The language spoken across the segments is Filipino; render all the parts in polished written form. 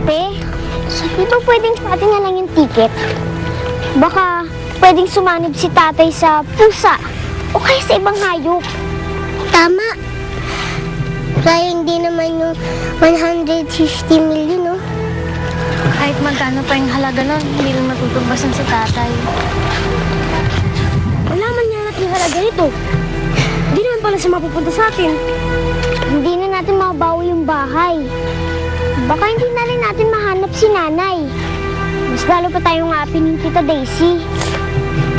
Ate, di ba pwedeng sa atin na lang yung ticket? Baka pwedeng sumanib si tatay sa pusa o kaya sa ibang hayop. Tama. Sayang din naman yung 150 million, no? Kahit magkano pa yung halaga nun, hindi rin matutumbasan si tatay. Wala man nga natin yung halaga nito. Hindi naman pala siya mapupunta sa atin. Hindi na natin mababawi yung bahay. Baka hindi na rin natin mahanap si nanay. Mas lalo pa tayong aapin ni Tita Daisy.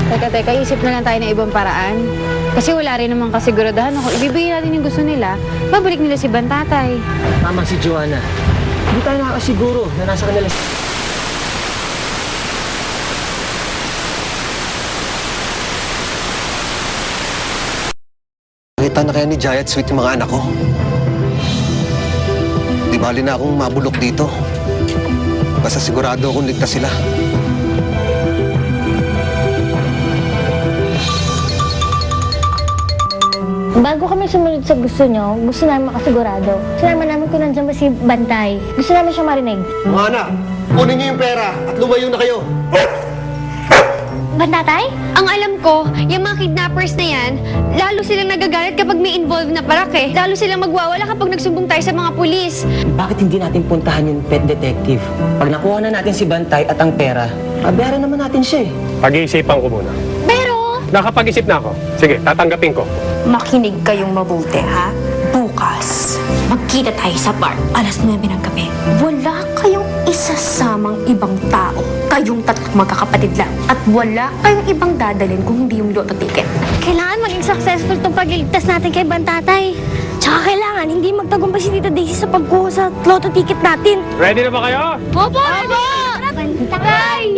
Teka, isip na lang tayo ng ibang paraan. Kasi wala rin naman kasiguradahan ako. Ibibigay natin yung gusto nila, babalik nila si Bantatay. Tama si Joanna. Hindi tayo nakakasiguro na nasa kanila. Nakita na kaya ni Jaya at Sweet yung mga anak ko. Di bali na akong mabulok dito. Basta sigurado akong ligtas sila. Bago kami sumunod sa gusto nyo, gusto namin makasigurado. Gusto namin kung nandiyan ba si Bantay. Gusto namin siya marinig. Mga anak, kunin niyo yung pera at lumayo na kayo. Bantatay? Ang alam ko, yung mga kidnappers na yan, lalo silang nagagalit kapag may involved na parake. Lalo silang magwawala kapag nagsumbong tayo sa mga pulis. Bakit hindi natin puntahan yung pet detective? Pag nakuha na natin si Bantay at ang pera, babayaran naman natin siya eh. Pag-iisipan ko muna. Pero, Nakapag-isip na ako. Sige, tatanggapin ko. Makinig kayong mabuti, ha? Bukas, magkita tayo sa bar, alas 9 ng gabi. Wala kayong isasamang ibang tao. Kayong tatlong magkakapatid lang. At wala kayong ibang dadalhin kung hindi yung lotto ticket. Kailangan maging successful itong pagliligtas natin kay Bantatay. Tsaka kailangan hindi magtagumpay si Tita Daisy sa pagkuha sa lotto ticket natin. Ready na ba kayo? Opo! Opo! Bantatay!